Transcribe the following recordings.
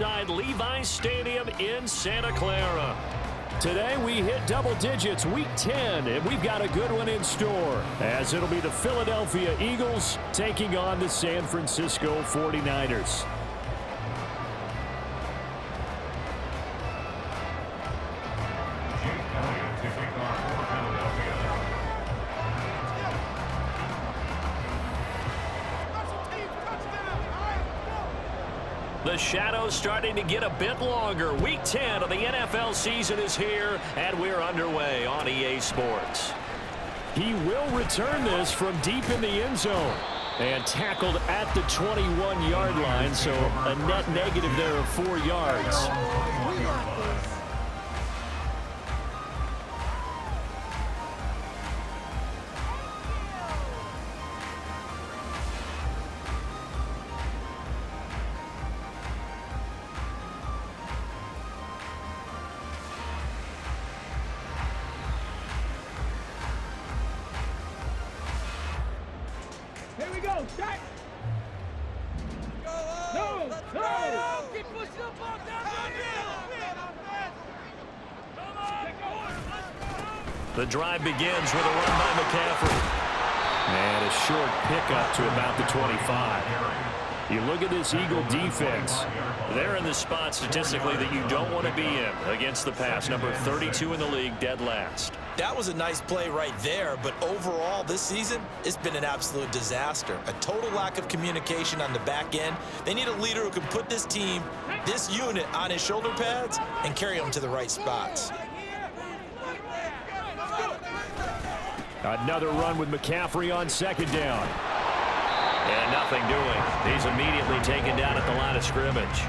Levi's Stadium in Santa Clara. Today we hit double digits, week 10, and we've got a good one in store, as it'll be the Philadelphia Eagles taking on the San Francisco 49ers. The shadow's starting to get a bit longer. Week 10 of the NFL season is here, and we're underway on EA Sports. He will return this from deep in the end zone and tackled at the 21-yard line, so a net negative there of 4 yards. Here we go, Jack. No, no. Keep pushing the ball down. The drive begins with a run by McCaffrey. And a short pickup to about the 25. You look at this Eagle defense. They're in the spot statistically that you don't want to be in against the pass. Number 32 in the league, dead last. That was a nice play right there, but overall this season, it's been an absolute disaster. A total lack of communication on the back end. They need a leader who can put this team, this unit, on his shoulder pads and carry them to the right spots. Another run with McCaffrey on second down. And nothing doing. He's immediately taken down at the line of scrimmage.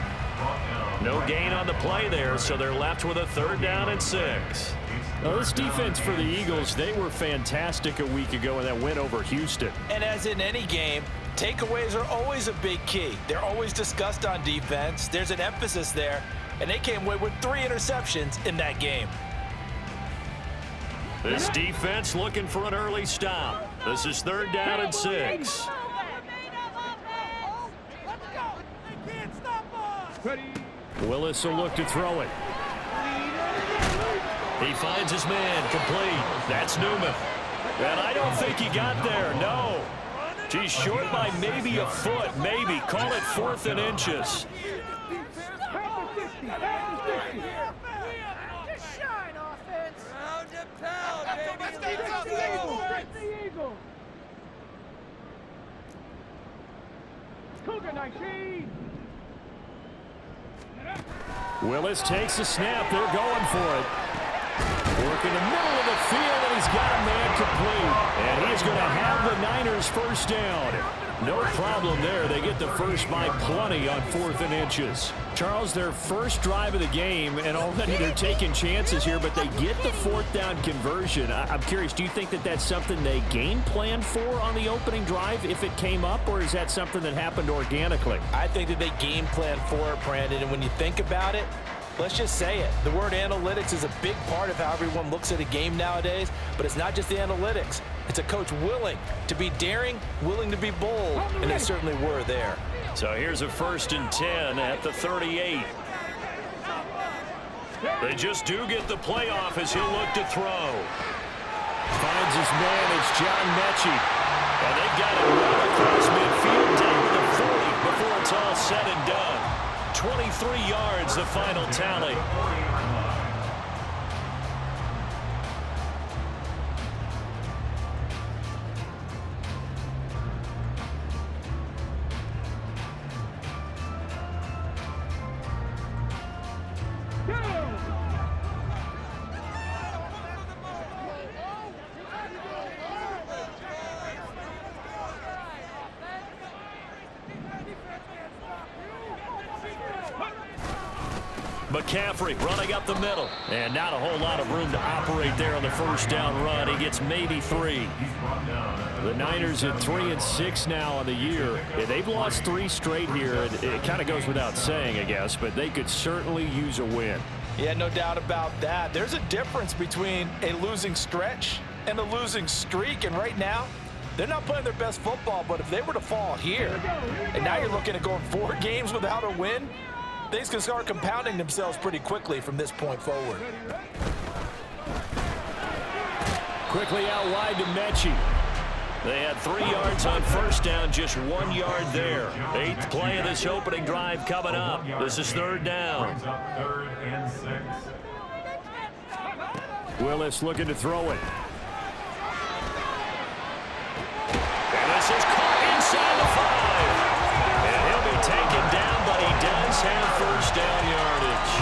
No gain on the play there, so they're left with a 3rd down and 6. Now, this defense for the Eagles, they were fantastic a week ago in that win over Houston. And as in any game, takeaways are always a big key. They're always discussed on defense. There's an emphasis there, and they came away with 3 interceptions in that game. This defense looking for an early stop. This is 3rd down and 6. Willis will look to throw it. He finds his man, complete. That's Newman. And I don't think he got there, no. He's short by maybe a foot, maybe. Call it 4th and inches. Willis takes the snap. They're going for it. Work in the middle of the field, and he's got a man complete. And he's going to have the Niners first down. No problem there. They get the first by plenty on 4th and inches. Charles, their first drive of the game, and already they're taking chances here, but they get the 4th down conversion. I'm curious, do you think that that's something they game planned for on the opening drive if it came up, or is that something that happened organically? I think that they game planned for it, Brandon, and when you think about it, let's just say it. The word analytics is a big part of how everyone looks at a game nowadays, but it's not just the analytics. It's a coach willing to be daring, willing to be bold, and they certainly were there. So here's a 1st and 10 at the 38. They just do get the playoff as he'll look to throw. Finds his man, it's John Mechie. And they've got it right across midfield down to the 40 before it's all said and done. 23 yards, the final tally. McCaffrey running up the middle. And not a whole lot of room to operate there on the first down run. He gets maybe 3. The Niners at 3-6 now on the year. They've lost 3 straight here. It kind of goes without saying, I guess, but they could certainly use a win. Yeah, no doubt about that. There's a difference between a losing stretch and a losing streak, and right now, they're not playing their best football, but if they were to fall here, and now you're looking at going 4 games without a win, things can start compounding themselves pretty quickly from this point forward. Quickly out wide to Mechie. They had 3 yards on first down, just 1 yard there. 8th play of this opening drive coming up. This is 3rd down. Willis looking to throw it. And this is caught inside the 5. And he'll be taken down, but he does have first down yardage.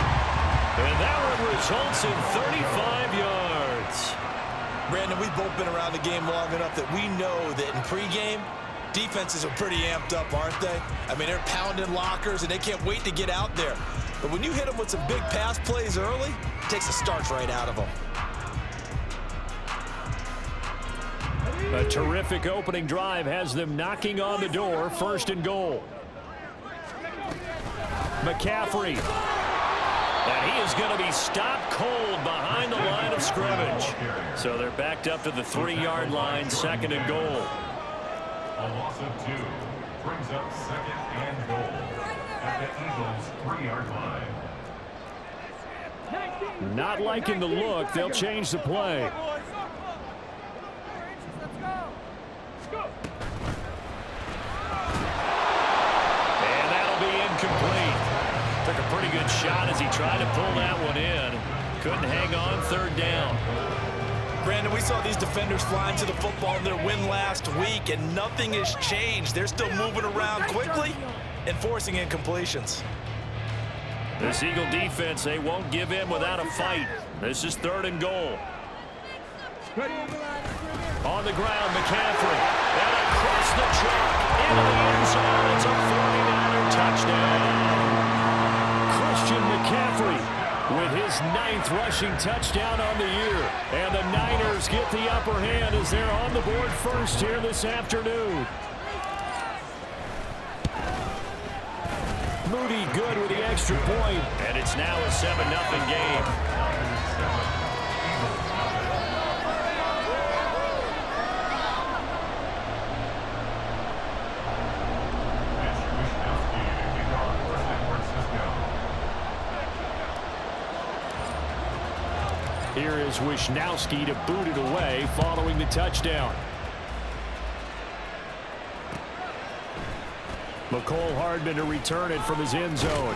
And that one results in 35 yards. Brandon, we've both been around the game long enough that we know that in pregame, defenses are pretty amped up, aren't they? I mean, they're pounding lockers, and they can't wait to get out there. But when you hit them with some big pass plays early, it takes the starch right out of them. A terrific opening drive has them knocking on the door. 1st and goal. McCaffrey. And he is going to be stopped cold behind the line of scrimmage. So they're backed up to the 3-yard line, 2nd and goal. A loss of 2 brings up 2nd and goal at the Eagles' 3-yard line. Not liking the look. They'll change the play. And that'll be incomplete. Took a pretty good shot as he tried to pull that one in. Couldn't hang on. 3rd down. Brandon, we saw these defenders flying to the football in their win last week, and nothing has changed. They're still moving around quickly and forcing incompletions. This Eagle defense, they won't give in without a fight. This is 3rd and goal. On the ground, McCaffrey. And across the track into the end zone. It's a 49er touchdown. Christian McCaffrey with his 9th rushing touchdown on the year. And the Niners get the upper hand as they're on the board first here this afternoon. Moody good with the extra point. And it's now a 7-0 game. Here is Wishnowski to boot it away following the touchdown. McCole Hardman to return it from his end zone.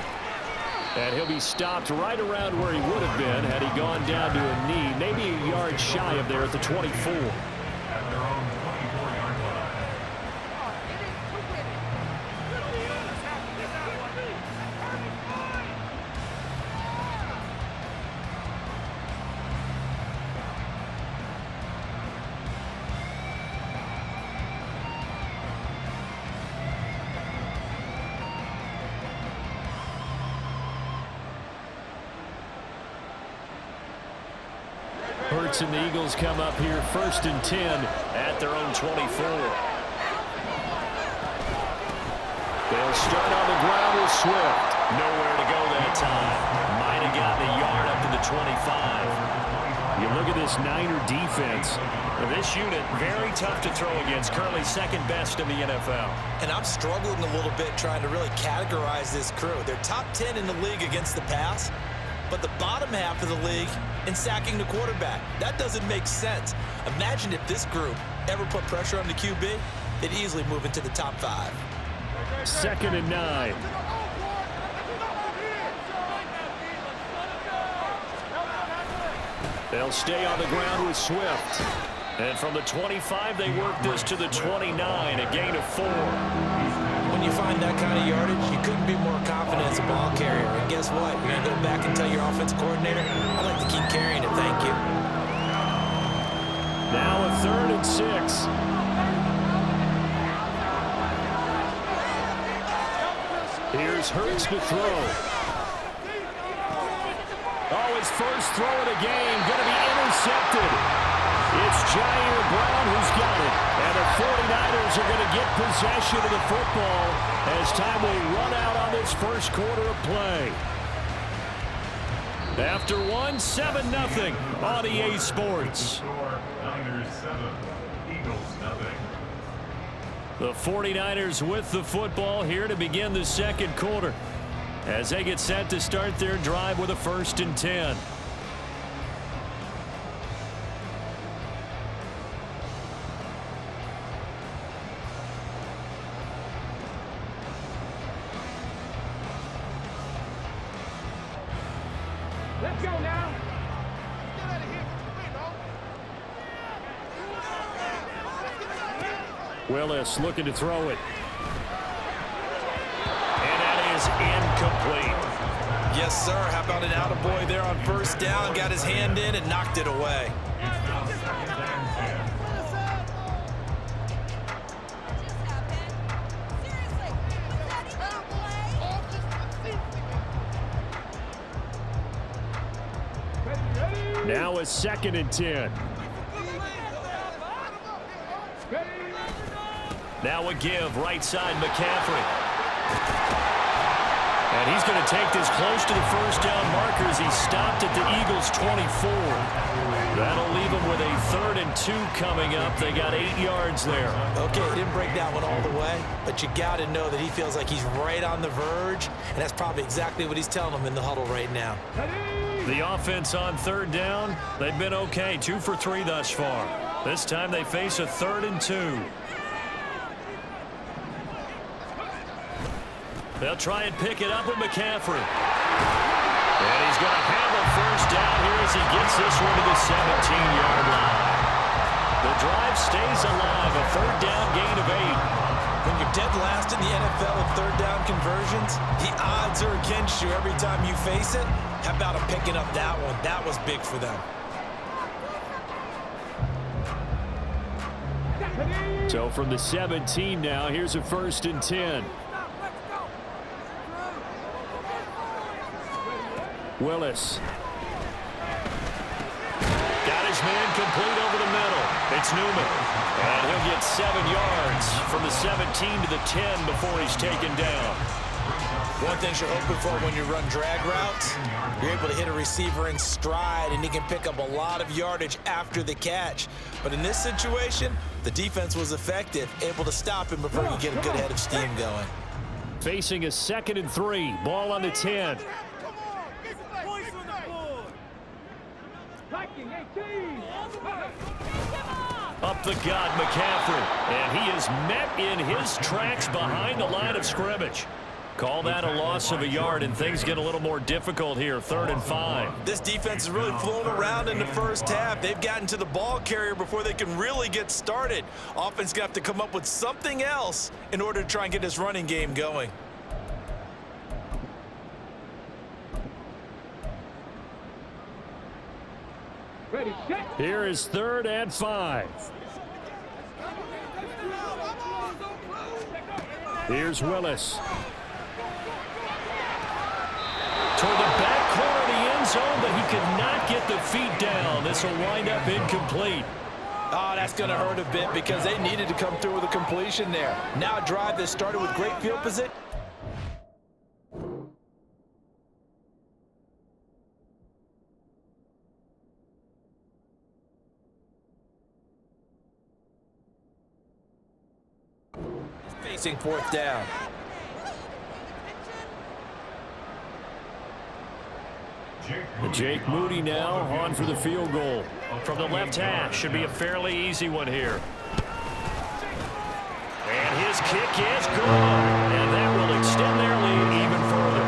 And he'll be stopped right around where he would have been had he gone down to a knee, maybe a yard shy of there at the 24. At their own 24-yard line. Hurts and the Eagles come up here 1st and 10 at their own 24. They'll start on the ground with Swift. Nowhere to go that time. Might have gotten a yard up to the 25. You look at this Niner defense. This unit, very tough to throw against. Currently 2nd best in the NFL. And I'm struggling a little bit trying to really categorize this crew. They're top 10 in the league against the pass, but the bottom half of the league in sacking the quarterback. That doesn't make sense. Imagine if this group ever put pressure on the QB, they'd easily move into the top 5. 2nd and 9. They'll stay on the ground with Swift. And from the 25, they work this to the 29, a gain of 4. When you find that kind of yardage, you couldn't be more confident as a ball carrier. And guess what? You're going to go back and tell your offensive coordinator, I'd like to keep carrying it, thank you. Now a 3rd and 6. Here's Hurts to throw. Oh, his first throw of the game going to be intercepted. It's Jair Brown who's got it. And the 49ers are going to get possession of the football as time will run out on this first quarter of play. After one, 7-0 on EA Sports. Niners 7, Eagles 0. The 49ers with the football here to begin the second quarter. as they get set to start their drive with a 1st and 10. Let's go now. Willis looking to throw it. And that is incomplete. Yes, sir. How about an attaboy there on 1st down? Got his hand in and knocked it away. Now a 2nd and 10. Now a give, right side, McCaffrey. And he's going to take this close to the 1st down marker as he stopped at the Eagles' 24. That'll leave him with a 3rd and 2 coming up. They got 8 yards there. Okay, he didn't break that one all the way, but you got to know that he feels like he's right on the verge, and that's probably exactly what he's telling them in the huddle right now. The offense on 3rd down, they've been okay, 2 for 3 thus far. This time they face a 3rd and 2. They'll try and pick it up with McCaffrey. And he's going to have a 1st down here as he gets this one to the 17-yard line. The drive stays alive, a 3rd down gain of 8. When you're dead last in the NFL in 3rd down conversions, the odds are against you every time you face it. How about him picking up that one? That was big for them. So from the 17 now, here's a 1st and 10. Willis. Got his man complete over the middle. It's Newman. And he'll get 7 yards from the 17 to the 10 before he's taken down. One thing you're hoping for when you run drag routes, you're able to hit a receiver in stride, and he can pick up a lot of yardage after the catch. But in this situation, the defense was effective, able to stop him before he get a good head of steam going. Facing a 2nd and 3. Ball on the 10. Up the gut, McCaffrey. And he is met in his tracks behind the line of scrimmage. Call that a loss of a yard, and things get a little more difficult here, 3rd and 5. This defense has really flown around in the 1st half. They've gotten to the ball carrier before they can really get started. Offense going to have to come up with something else in order to try and get this running game going. Here is 3rd and 5. Here's Willis. Toward the back corner of the end zone, but he could not get the feet down. This will wind up incomplete. Oh, that's going to hurt a bit because they needed to come through with a completion there. Now a drive that started with great field position. Facing 4th down. Jake Moody now on for the field goal. From the left hash, should be a fairly easy one here. And his kick is good. And that will extend their lead even further.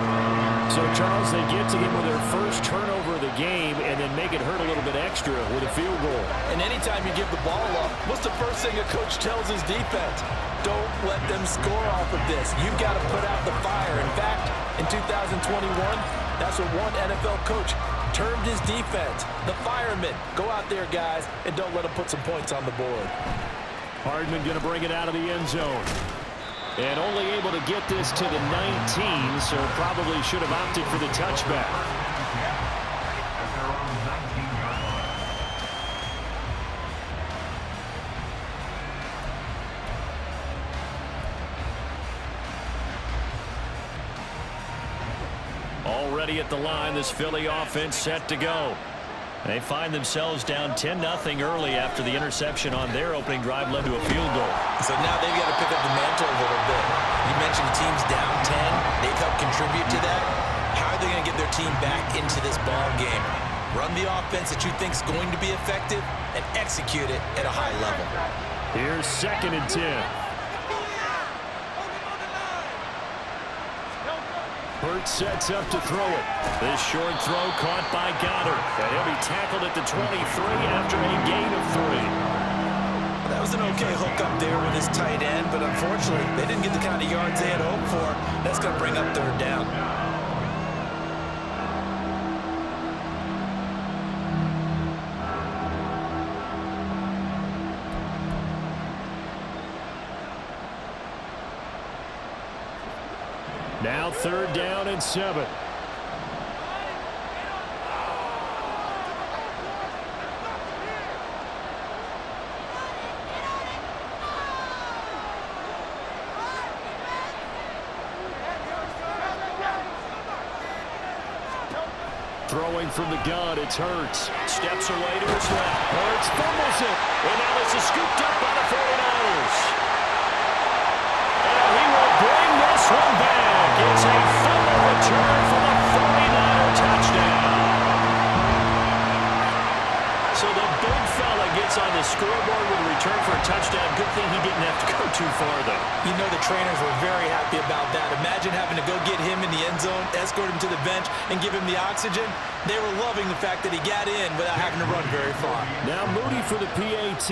So, Charles, they get to them with their 1st turnover of the game and then make it hurt a little bit extra with a field goal. And anytime you give the ball up, what's the first thing a coach tells his defense? Don't let them score off of this. You've got to put out the fire. In fact, in 2021, that's what one NFL coach termed his defense. The firemen. Go out there, guys, and don't let them put some points on the board. Hardman going to bring it out of the end zone. And only able to get this to the 19, so probably should have opted for the touchback. Already at the line, this Philly offense set to go. They find themselves down 10-0 early after the interception on their opening drive led to a field goal. So now they've got to pick up the mantle a little bit. You mentioned the team's down 10. They've helped contribute to that. How are they going to get their team back into this ball game? Run the offense that you think is going to be effective and execute it at a high level. Here's 2nd and 10. Hurts sets up to throw it. This short throw caught by Goddard. And he'll be tackled at the 23 after a gain of 3. That was an okay hook up there with his tight end, but unfortunately, they didn't get the kind of yards they had hoped for. That's going to bring up 3rd down. Now 3rd down and 7. Throwing from the gun, it's Hurts. Steps away to his left. Hurts fumbles it. And now this is scooped up by the 49ers. And he will bring this one back. It's a fumble return for the 49er touchdown. So the big fella gets on the scoreboard with a return for a touchdown. Good thing he didn't have to go too far, though. You know the trainers were very happy about that. Imagine having to go get him in the end zone, escort him to the bench, and give him the oxygen. They were loving the fact that he got in without having to run very far. Now Moody for the PAT.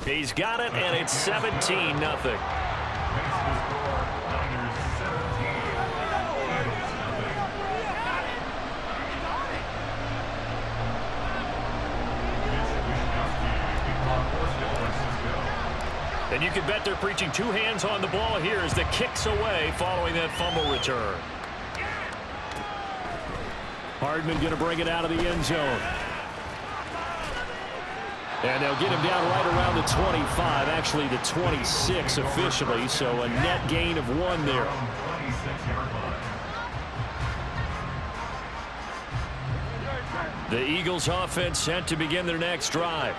He's got it, and it's 17-0. And you can bet they're preaching 2 hands on the ball here as the kick's away following that fumble return. Hardman going to bring it out of the end zone. And they'll get him down right around the 25, actually the 26 officially, so a net gain of 1 there. The Eagles offense set to begin their next drive.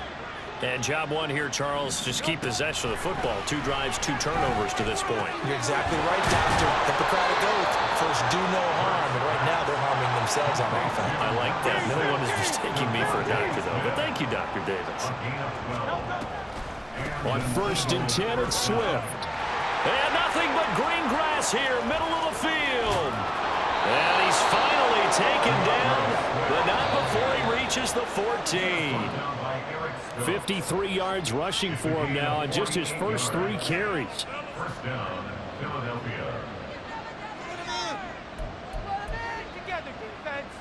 And job 1 here, Charles, just keep possession of the football. 2 drives, 2 turnovers to this point. You're exactly right, Doctor. Hippocratic oath. First, do no harm. And right now, they're harming themselves on offense. I like that. No one is mistaking me for a doctor, though. But thank you, Dr. Davis. On 1st and 10, it's Swift. And nothing but green grass here, middle of the field. And he's finally taken down, but not before he reaches the 14. 53 yards rushing for him now on just his first 3 carries. First down, Philadelphia. Together, defense.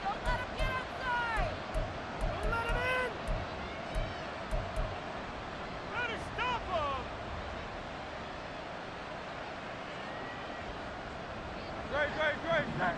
Don't let him get outside. Don't let him in. Try to stop him. Great, Zach.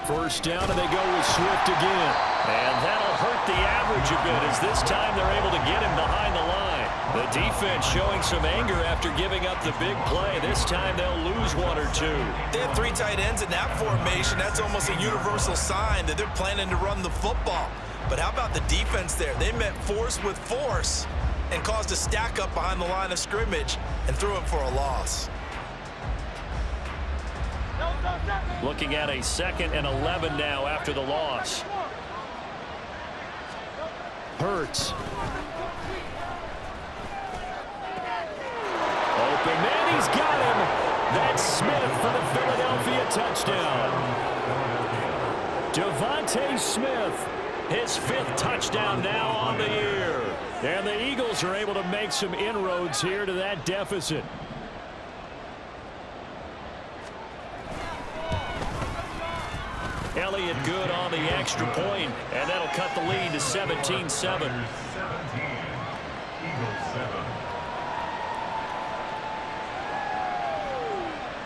First down, and they go with Swift again. And that'll hurt the average a bit as this time they're able to get him behind the line. The defense showing some anger after giving up the big play. This time they'll lose 1 or 2. They have 3 tight ends in that formation. That's almost a universal sign that they're planning to run the football. But how about the defense there? They met force with force and caused a stack up behind the line of scrimmage and threw it for a loss. Looking at a 2nd and 11 now after the loss. Hurts. Open man, he's got him. That's Smith for the Philadelphia touchdown. Devontae Smith, his 5th touchdown now on the year. And the Eagles are able to make some inroads here to that deficit. Elliott good on the extra point, and that'll cut the lead to 17-7. 17, Eagles 7.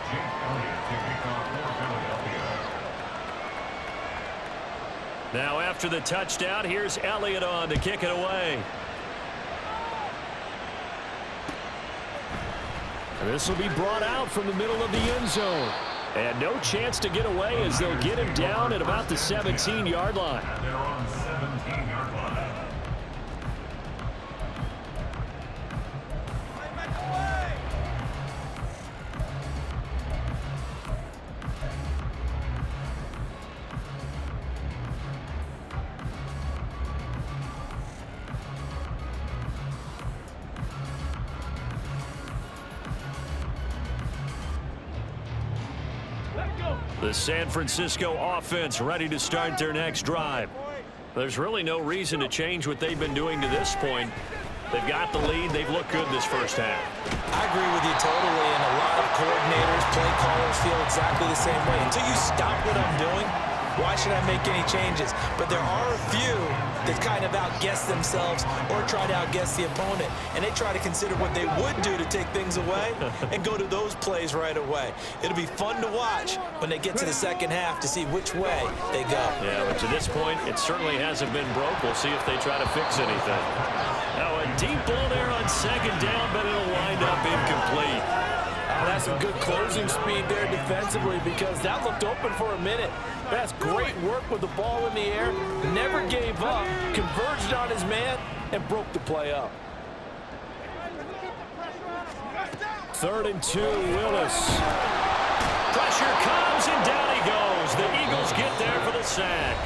Jake Elliott taking off for Philadelphia. Now after the touchdown, here's Elliott on to kick it away. This will be brought out from the middle of the end zone. And no chance to get away as they'll get him down at about the 17-yard line. They're on 17-yard line. The San Francisco offense ready to start their next drive. There's really no reason to change what they've been doing to this point. They've got the lead. They've looked good this first half. I agree with you totally, and a lot of coordinators, play callers feel exactly the same way. Until you stop what I'm doing, why should I make any changes? But there are a few that kind of outguess themselves or try to outguess the opponent, and they try to consider what they would do to take things away and go to those plays right away. It'll be fun to watch when they get to the second half to see which way they go. Yeah, but to this point, it certainly hasn't been broke. We'll see if they try to fix anything. Now a deep ball there on second down, but it'll wind up incomplete. Oh, that's some good closing speed there defensively because that looked open for a minute. That's great work with the ball in the air. Never gave up, converged on his man, and broke the play up. 3rd and 2, Willis. Pressure comes, and down he goes. The Eagles get there for the sack.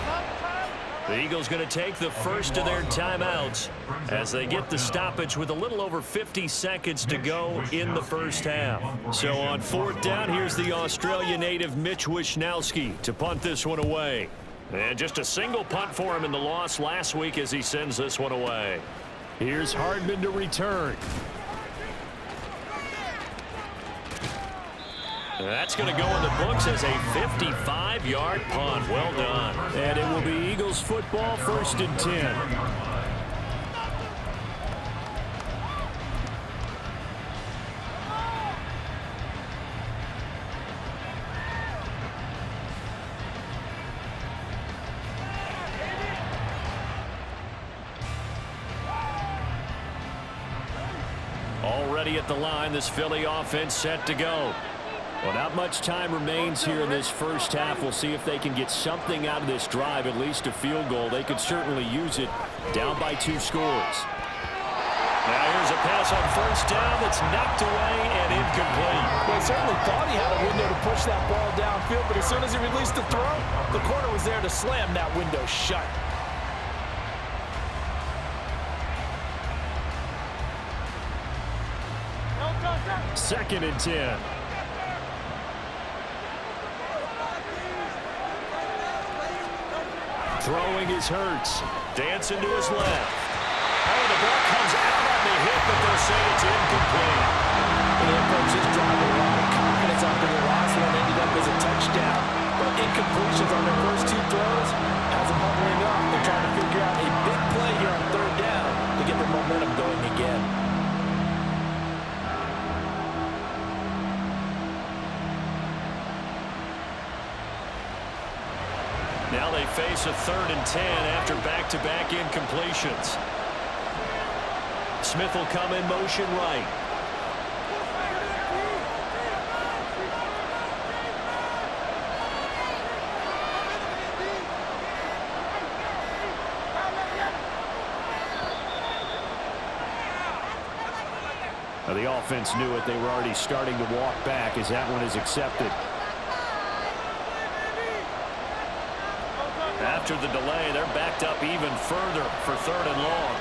The Eagles going to take the first of their timeouts as they get the stoppage with a little over 50 seconds to go in the first half. So on 4th down, here's the Australia native Mitch Wishnowsky to punt this one away. And just a single punt for him in the loss last week as he sends this one away. Here's Hardman to return. That's going to go in the books as a 55-yard punt. Well done. And it will be Eagles football, 1st and 10. Already at the line, this Philly offense set to go. Well, not much time remains here in this first half. We'll see if they can get something out of this drive, at least a field goal. They could certainly use it, down by 2 scores. Now here's a pass on 1st down that's knocked away and incomplete. Well, he certainly thought he had a window to push that ball downfield, but as soon as he released the throw, the corner was there to slam that window shut. Second and 10. Throwing is Hurts. Dancing to his left. Oh, the ball comes out on the hit, but they'll say it's incomplete. And they approached this drive with a lot of confidence after the last one ended up as a touchdown. But incompletions on their first 2 throws has them huddling up. They're trying to figure out a big play here on 3rd down to get their momentum going again. Now they face a 3rd and 10 after back-to-back incompletions. Smith will come in motion right. Now the offense knew it. They were already starting to walk back as that one is accepted. After the delay, they're backed up even further for 3rd and long.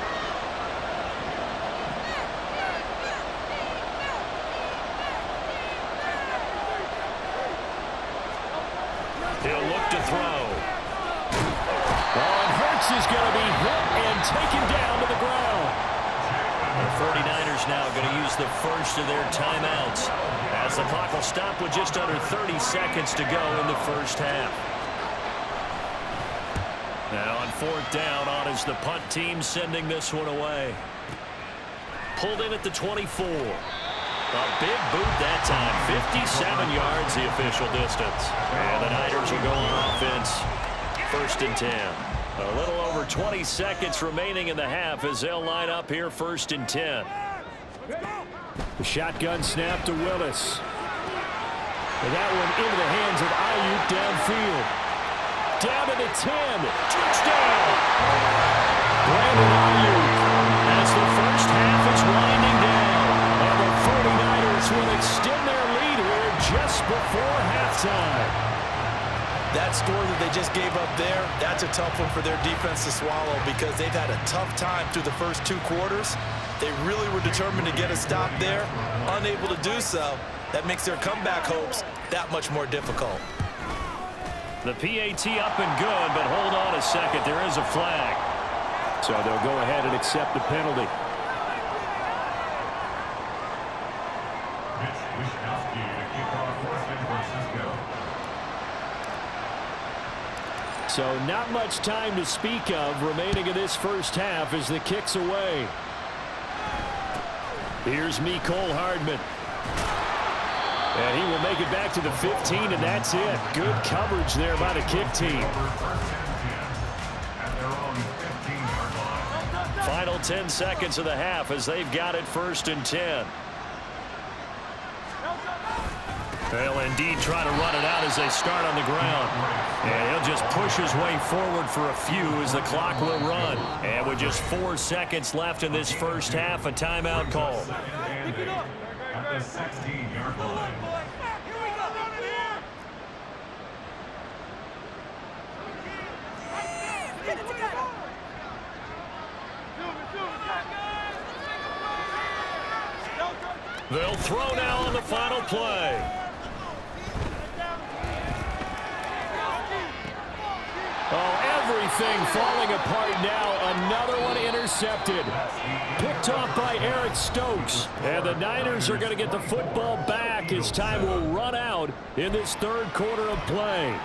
He'll look to throw. And Hurts is going to be hit and taken down to the ground. The 49ers now going to use the first of their timeouts as the clock will stop with just under 30 seconds to go in the first half. Now on 4th down, on is the punt team sending this one away. Pulled in at the 24. A big boot that time. 57 yards the official distance. And the Niners will go on offense first and 10. A little over 20 seconds remaining in the half as they'll line up here first and 10. The shotgun snap to Willis. And that one into the hands of Ayuk downfield. Down to the 10. Touchdown! Brandon Ayuk as the first half is winding down. And the 49ers will extend their lead here just before halftime. That score that they just gave up there, that's a tough one for their defense to swallow because they've had a tough time through the first 2 quarters. They really were determined to get a stop there, unable to do so. That makes their comeback hopes that much more difficult. The PAT up and good, but hold on a second. There is a flag. So they'll go ahead and accept the penalty. So not much time to speak of remaining in this first half as the kick's away. Here's Mecole Hardman. And he will make it back to the 15, and that's it. Good coverage there by the kick team. Final 10 seconds of the half as they've got it first and 10. They'll indeed try to run it out as they start on the ground. And he'll just push his way forward for a few as the clock will run. And with just 4 seconds left in this first half, a timeout call. At the 16-yard line. They'll throw now on the final play. Oh, everything falling apart now. Another one intercepted. Picked off by Eric Stokes. And the Niners are going to get the football back as time will run out in this third quarter of play.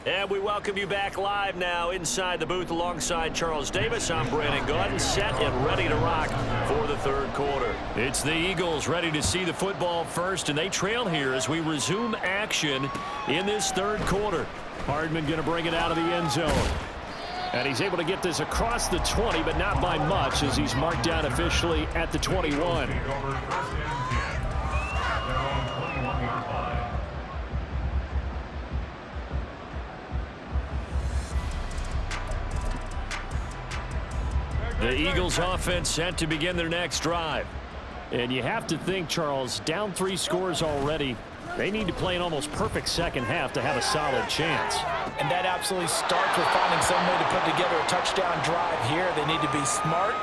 And we welcome you back live now inside the booth alongside Charles Davis. I'm Brandon Gaudin, set and ready to rock for the third quarter. It's the Eagles ready to see the football first, and they trail here as we resume action in this third quarter. Hardman going to bring it out of the end zone. And he's able to get this across the 20, but not by much as he's marked down officially at the 21. The Eagles offense set to begin their next drive. And you have to think, Charles, down 3 scores already. They need to play an almost perfect second half to have a solid chance. And that absolutely starts with finding some way to put together a touchdown drive here. They need to be smart,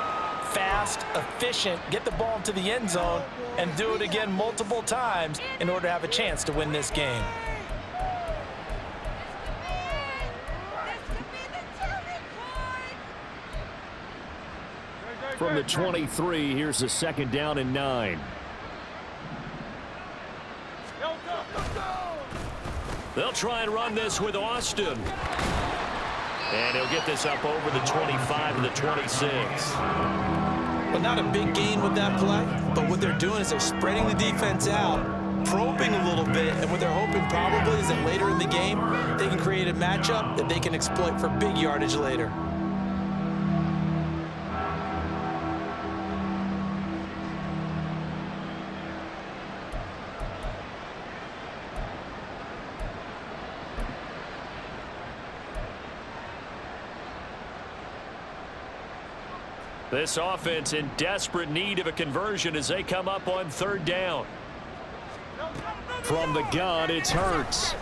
fast, efficient, get the ball into the end zone, and do it again multiple times in order to have a chance to win this game. From the 23, here's a second down and 9. They'll try and run this with Austin. And he'll get this up over the 25 to the 26. Well, not a big gain with that play, but what they're doing is they're spreading the defense out, probing a little bit, and what they're hoping probably is that later in the game, they can create a matchup that they can exploit for big yardage later. This offense in desperate need of a conversion as they come up on third down. From the gun, it's Hurts.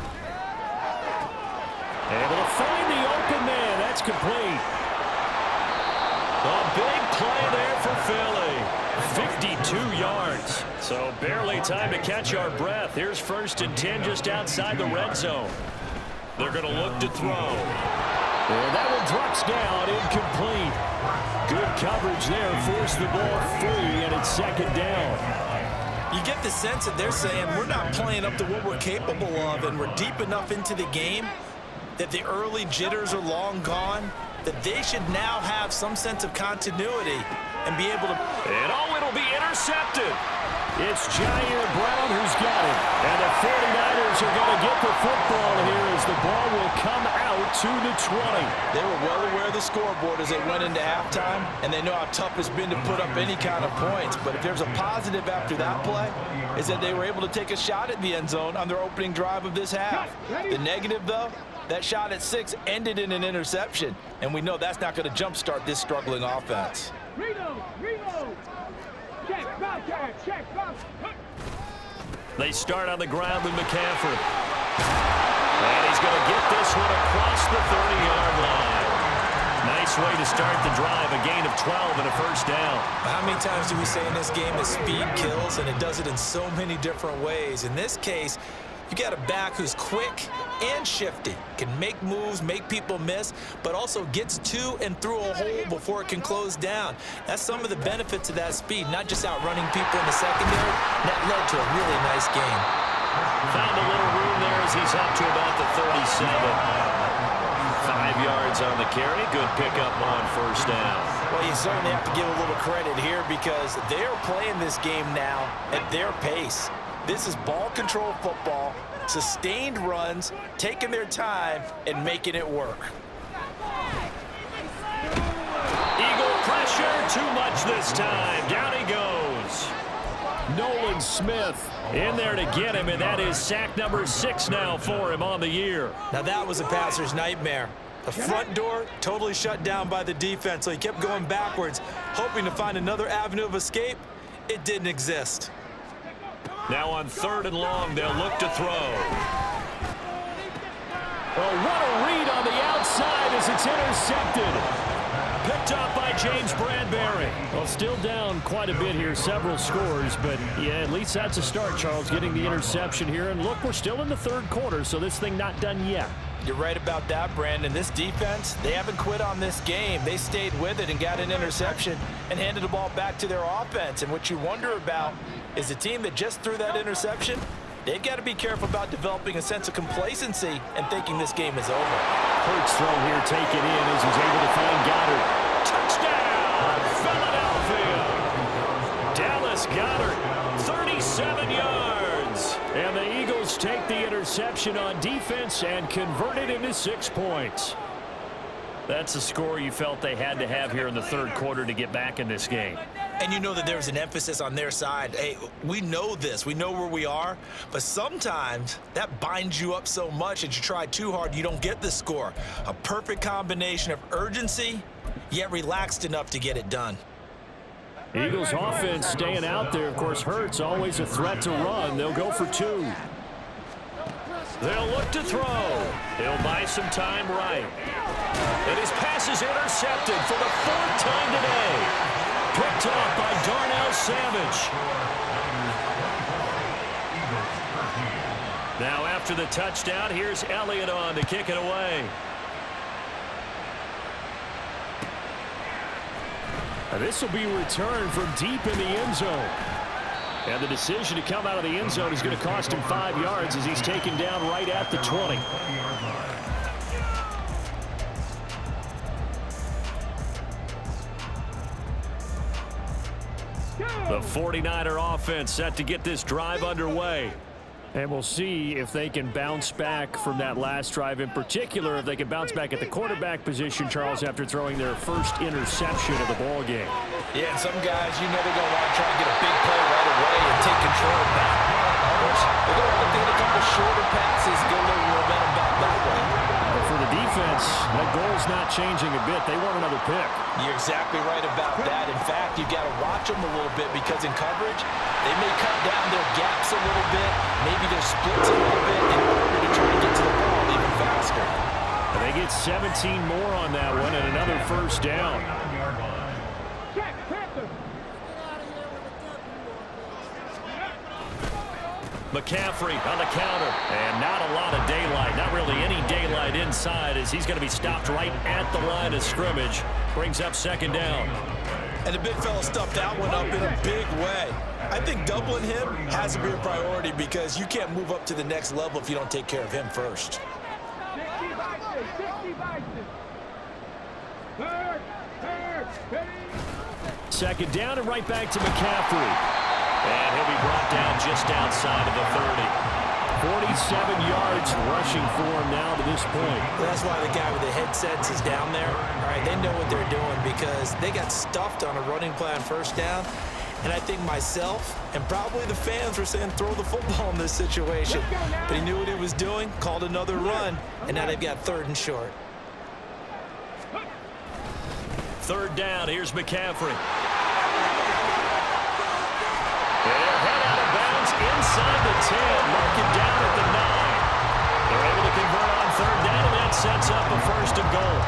Able to find the open man. That's complete. A big play there for Philly. 52 yards. So barely time to catch our breath. Here's first and 10 just outside the red zone. They're going to look to throw. And that one drops down, incomplete. Good coverage there, forced the ball free, and it's second down. You get the sense that they're saying we're not playing up to what we're capable of, and we're deep enough into the game that the early jitters are long gone, that they should now have some sense of continuity and be able to... And it'll be intercepted. It's Jair Brown who's got it. And the 49ers are going to get the football here as the ball will come out to the 20. They were well aware of the scoreboard as they went into halftime, and they know how tough it's been to put up any kind of points. But if there's a positive after that play, is that they were able to take a shot at the end zone on their opening drive of this half. The negative, though, that shot at 6 ended in an interception, and we know that's not going to jumpstart this struggling offense. They start on the ground with McCaffrey. And he's going to get this one across the 30-yard line. Nice way to start the drive, a gain of 12 and a first down. How many times do we say in this game that speed kills, and it does it in so many different ways? In this case, you got a back who's quick and shifty, can make moves, make people miss, but also gets to and through a hole before it can close down. That's some of the benefits of that speed, not just outrunning people in the secondary. That led to a really nice game. Found a little room there as he's up to about the 37. 5 yards on the carry. Good pickup on first down. Well, you certainly have to give a little credit here because they're playing this game now at their pace. This is ball control football, sustained runs, taking their time, and making it work. Eagle pressure, too much this time. Down he goes. Nolan Smith in there to get him, and that is sack number 6 now for him on the year. Now that was a passer's nightmare. The front door totally shut down by the defense, so he kept going backwards, hoping to find another avenue of escape. It didn't exist. Now on 3rd and long, they'll look to throw. Oh, what a read on the outside as it's intercepted. Picked up by James Bradbury. Well, still down quite a bit here, several scores, but yeah, at least that's a start, Charles, getting the interception here. And look, we're still in the 3rd quarter, so this thing not done yet. You're right about that, Brandon. This defense, they haven't quit on this game. They stayed with it and got an interception and handed the ball back to their offense. And what you wonder about is the team that just threw that interception, they've got to be careful about developing a sense of complacency and thinking this game is over. Hurts throw here taken in as he's able to find Goddard. Touchdown, Philadelphia. Dallas Goedert, 37 yards. And the Eagles take the interception on defense and convert it into 6 points. That's a score you felt they had to have here in the 3rd quarter to get back in this game. And you know that there's an emphasis on their side. Hey, we know this. We know where we are. But sometimes that binds you up so much that you try too hard, you don't get the score. A perfect combination of urgency, yet relaxed enough to get it done. Eagles offense staying out there. Of course, Hurts always a threat to run. They'll go for 2. They'll look to throw. He'll buy some time right. And his pass is intercepted for the 4th time today. Picked off by Darnell Savage. Now after the touchdown, here's Elliott on to kick it away. And this will be returned from deep in the end zone. And the decision to come out of the end zone is going to cost him 5 yards as he's taken down right at the 20. The 49er offense set to get this drive underway. And we'll see if they can bounce back from that last drive, in particular if they can bounce back at the quarterback position, Charles, after throwing their first interception of the ball game. Yeah, and some guys, you know they're going to want to try and get a big play right away and take control of that. Others, they're going to want to get a couple shorter passes, get a little momentum back that way. But for the defense, that goal's not changing a bit. They want another pick. You're exactly right about that. In fact, you've got to watch them a little bit because in coverage, they may cut down their gaps a little bit, maybe their splits a little bit in order to try to get to the ball even faster. And they get 17 more on that one and another first down. McCaffrey on the counter, and not a lot of daylight, not really any daylight inside as he's going to be stopped right at the line of scrimmage. Brings up 2nd down. And the big fella stuffed that one up in a big way. I think doubling him has to be a priority because you can't move up to the next level if you don't take care of him first. Second down and right back to McCaffrey. And he'll be brought down just outside of the 30. 47 yards rushing for him now to this point. That's why the guy with the headsets is down there. All right, they know what they're doing because they got stuffed on a running play on first down. And I think myself and probably the fans were saying throw the football in this situation. But he knew what he was doing, called another run, and now they've got 3rd and short. 3rd down, here's McCaffrey. They'll head out of bounds inside the 10, mark it down at the 9. They're able to convert on 3rd down, and that sets up a 1st and goal.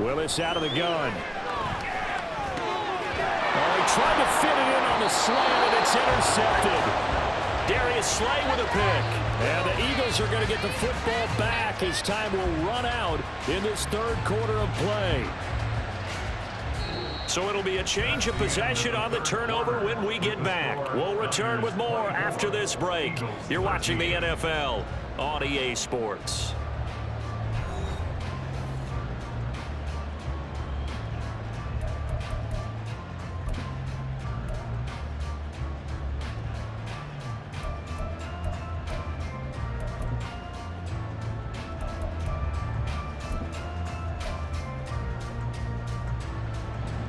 Willis out of the gun. Oh, he tried to fit it in on the slant, and it's intercepted. Darius Slay with a pick. And the Eagles are going to get the football back as time will run out in this 3rd quarter of play. So it'll be a change of possession on the turnover when we get back. We'll return with more after this break. You're watching the NFL on EA Sports.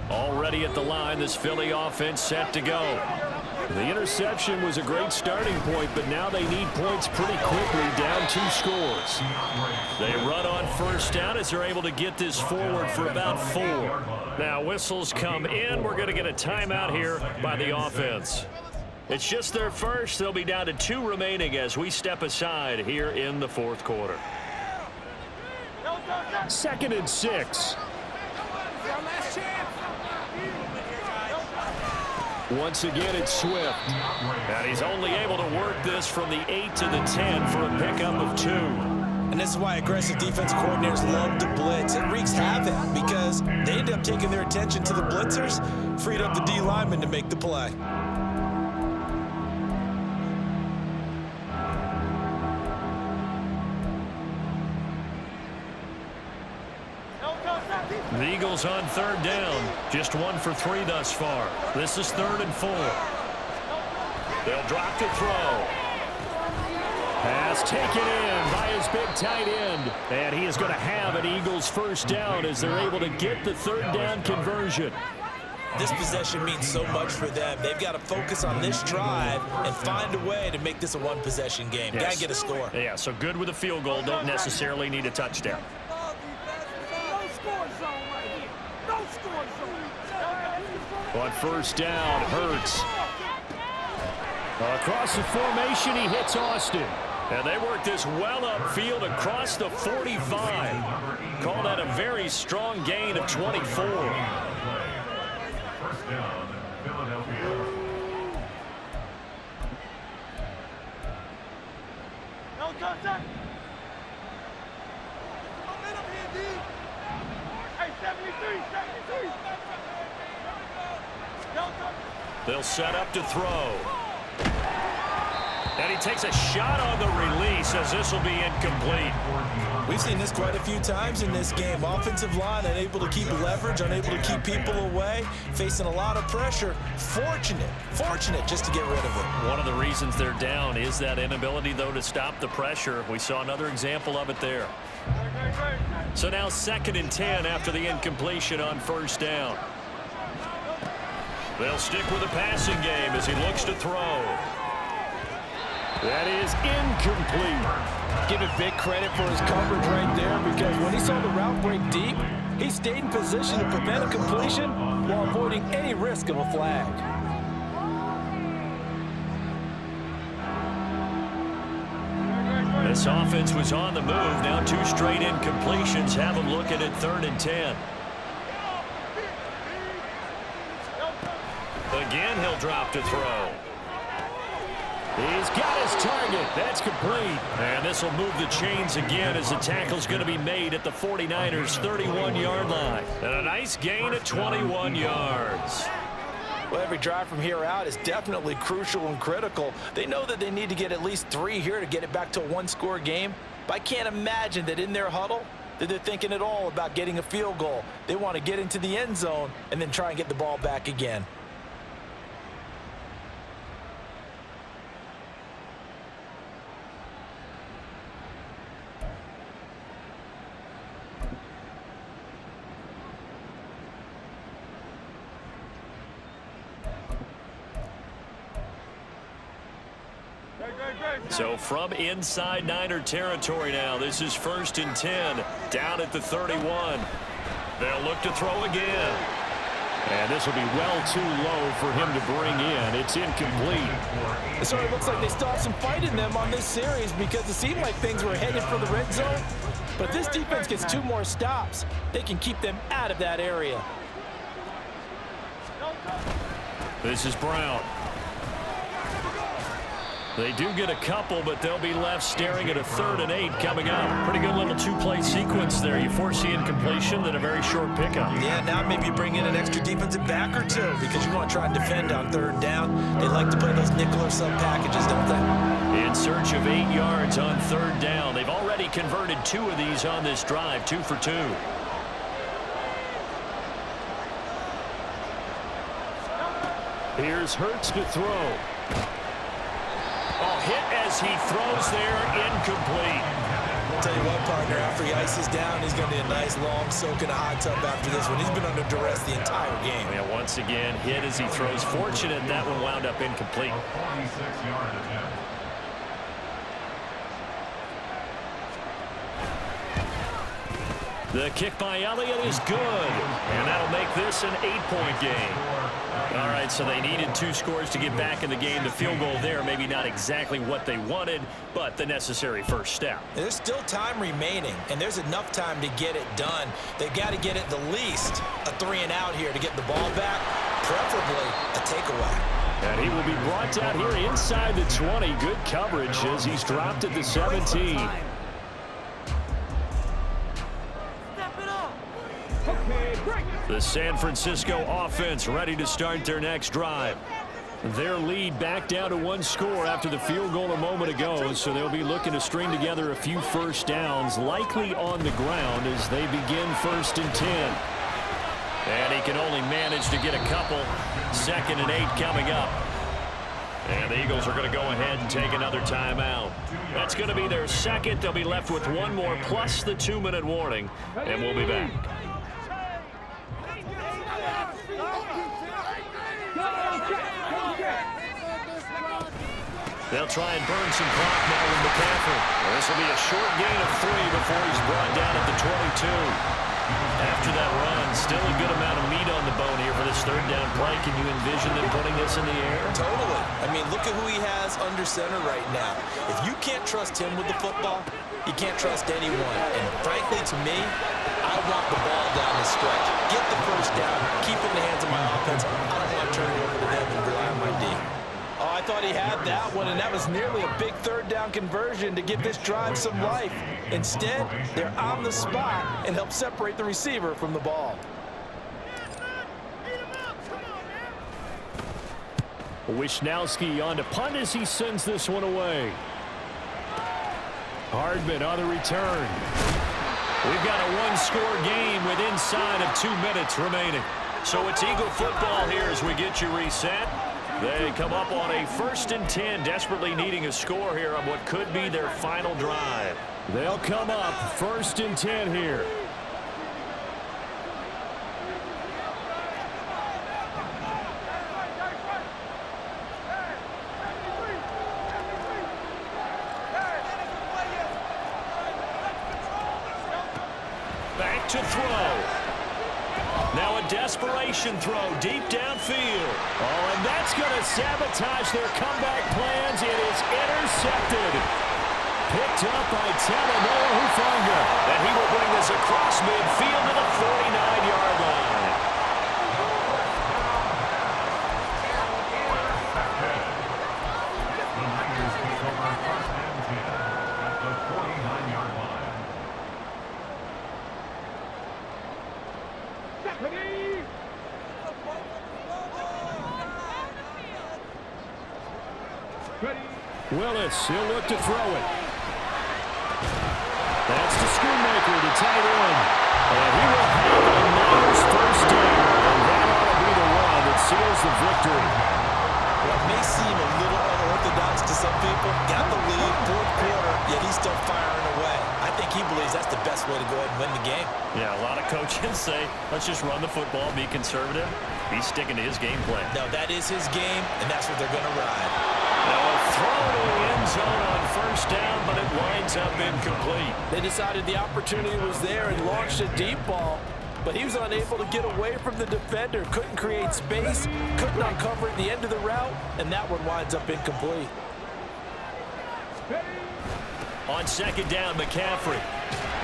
Already at the line, this Philly offense set to go. The interception was a great starting point, but now they need points pretty quickly, down 2 scores. They run on 1st down as they're able to get this forward for about 4. Now whistles come in. We're going to get a timeout here by the offense. It's just their first. They'll be down to 2 remaining as we step aside here in the 4th quarter. 2nd and 6. Once again, it's Swift. And he's only able to work this from the 8 to the 10 for a pickup of 2. And this is why aggressive defense coordinators love to blitz. It wreaks havoc because they end up taking their attention to the blitzers, freed up the D lineman to make the play. The Eagles on 3rd down. Just 1 for 3 thus far. This is 3rd and 4. They'll drop to throw. Pass taken in by his big tight end. And he is going to have an Eagles 1st down as they're able to get the 3rd down conversion. This possession means so much for them. They've got to focus on this drive and find a way to make this a 1-possession game. Yes. Got to get a score. Yeah, so good with a field goal. Don't necessarily need a touchdown. On 1st down, Hurts. Across the formation, he hits Austin. And they work this well upfield across the 45. Call that a very strong gain of 24. 1st down, Philadelphia. They'll set up to throw. And he takes a shot on the release as this will be incomplete. We've seen this quite a few times in this game. Offensive line unable to keep leverage, unable to keep people away, facing a lot of pressure. Fortunate just to get rid of it. One of the reasons they're down is that inability, though, to stop the pressure. We saw another example of it there. So now 2nd and 10 after the incompletion on 1st down. They'll stick with the passing game as he looks to throw. That is incomplete. Give it big credit for his coverage right there because when he saw the route break deep, he stayed in position to prevent a completion while avoiding any risk of a flag. This offense was on the move. Now 2 straight incompletions. Have them looking at 3rd and 10. Again, he'll drop to throw. He's got his target. That's complete. And this will move the chains again as the tackle's going to be made at the 49ers' 31-yard line. And a nice gain of 21 yards. Well, every drive from here out is definitely crucial and critical. They know that they need to get at least 3 here to get it back to a one-score game. But I can't imagine that in their huddle that they're thinking at all about getting a field goal. They want to get into the end zone and then try and get the ball back again. So from inside Niner territory now, this is 1st and 10, down at the 31. They'll look to throw again. And this will be well too low for him to bring in. It's incomplete. It sort of looks like they still have some fight in them on this series because it seemed like things were headed for the red zone. But if this defense gets 2 more stops, they can keep them out of that area. This is Brown. They do get a couple, but they'll be left staring at a 3rd and 8 coming up. Pretty good little 2-play sequence there. You force the incompletion, then a very short pickup. Yeah, now maybe you bring in an extra defensive back or 2 because you want to try and defend on 3rd down. They like to play those nickel or sub packages, don't they? In search of 8 yards on 3rd down. They've already converted 2 of these on this drive, 2 for 2. Here's Hurts to throw. Hit as he throws there, incomplete. I'll tell you what, partner, after he ices down, he's going to need a nice long soak in a hot tub after this one. He's been under duress the entire game. Yeah, once again, hit as he throws. Fortunate that one wound up incomplete. 46-yard attempt. The kick by Elliott is good, and that'll make this an 8-point game. All right, so they needed 2 scores to get back in the game. The field goal there, maybe not exactly what they wanted, but the necessary first step. There's still time remaining, and there's enough time to get it done. They've got to get at the least a 3-and-out here to get the ball back, preferably a takeaway. And he will be brought down here inside the 20. Good coverage as he's dropped at the 17. The San Francisco offense ready to start their next drive. Their lead back down to 1 score after the field goal a moment ago, so they'll be looking to string together a few first downs, likely on the ground as they begin 1st and 10. And he can only manage to get a couple. 2nd and 8 coming up. And the Eagles are going to go ahead and take another timeout. That's going to be their 2nd. They'll be left with 1 more plus the 2-minute warning, and we'll be back. They'll try and burn some clock now with McCaffrey. Well, this will be a short gain of 3 before he's brought down at the 22. After that run, still a good amount of meat on the bone here for this 3rd down play. Can you envision them putting this in the air? Totally. I mean, look at who he has under center right now. If you can't trust him with the football, you can't trust anyone. And frankly, to me, I want the ball down the stretch. Get the first down. Keep it in the hands of my offense. I don't want to turn it over to them and rely on my D. Oh, I thought he had that one, and that was nearly a big 3rd down conversion to give this drive some life. Instead, they're on the spot and help separate the receiver from the ball. Wisnowski on to punt as he sends this one away. Hardman on the return. We've got a 1-score game with inside of 2 minutes remaining. So it's Eagle football here as we get you reset. They come up on a 1st and 10, desperately needing a score here on what could be their final drive. They'll come up 1st and 10 here. Back to throw. Now a desperation throw deep downfield. Oh, and that's going to sabotage their comeback plans. It is intercepted. Picked up by Talanoa Hufanga. And he will bring this across midfield to the 49-yard line. The Niners take over 1st and 10 at the 49-yard line. Willis, he'll look to throw it. That's the Schoonmaker to tight end. And he will have a Niners first down. And that ought to be the one that seals the victory. What may seem a little unorthodox to some people, got the lead, fourth quarter, yet he's still firing away. I think he believes that's the best way to go ahead and win the game. Yeah, a lot of coaches say, let's just run the football, be conservative. He's sticking to his game plan. No, that is his game, and that's what they're going to ride. Now a throw to the end zone on first down, but it winds up incomplete. They decided the opportunity was there and launched a deep ball, but he was unable to get away from the defender. Couldn't create space, couldn't uncover at the end of the route, and that one winds up incomplete. On second down, McCaffrey.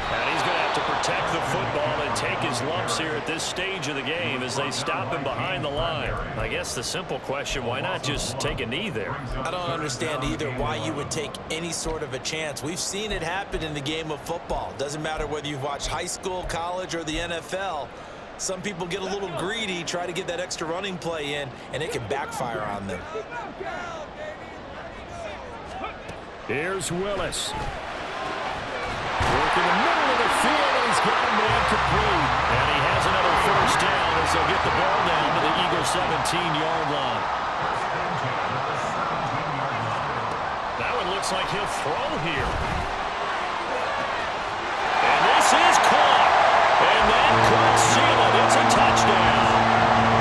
And he's going to have to protect the football and take his lumps here at this stage of the game as they stop him behind the line. I guess the simple question, why not just take a knee there? I don't understand either why you would take any sort of a chance. We've seen it happen in the game of football. Doesn't matter whether you've watched high school, college, or the NFL. Some people get a little greedy, try to get that extra running play in, and it can backfire on them. Here's Willis. Working the middle of the field, and he's got a man complete. And he has another first down as they'll get the ball down to the Eagles' 17-yard line. That one looks like he'll throw here. And this is caught. And that could seal it. It's a touchdown.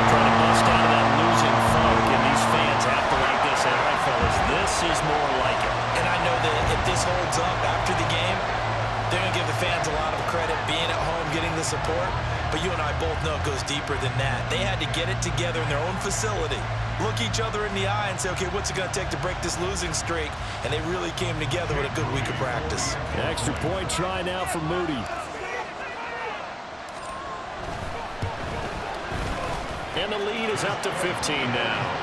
Trying to bust out of that losing funk, and these fans have to like this. And all right, fellas, this is more like it. And I know that if this holds up after the game, they're going to give the fans a lot of credit being at home, getting the support. But you and I both know it goes deeper than that. They had to get it together in their own facility, look each other in the eye and say, okay, what's it going to take to break this losing streak? And they really came together with a good week of practice. Extra point try now for Moody. And the lead is up to 15 now.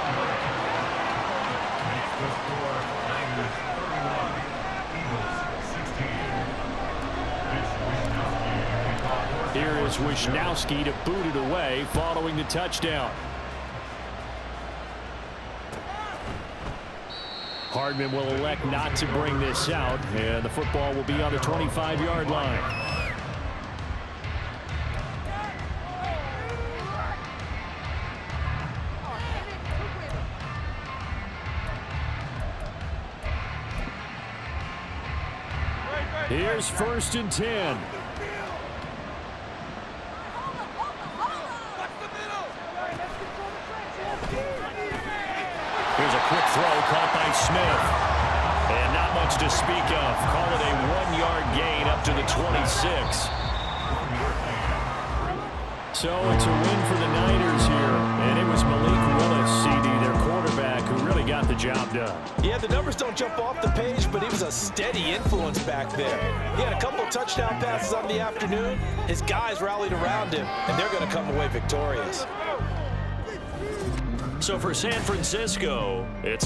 Here is Wisnowski to boot it away following the touchdown. Hardman will elect not to bring this out, and the football will be on the 25-yard line. Here's 1st and 10. Here's a quick throw caught by Smith. And not much to speak of. Call it a 1-yard gain up to the 26. So it's a win for the Niners here. And it was Malik Willis, CD, their quarterback, who really got the job done. Yeah, the numbers don't jump off the page, but he was a steady influence back there. He had a couple touchdown passes on the afternoon. His guys rallied around him, and they're going to come away victorious. So for San Francisco, it's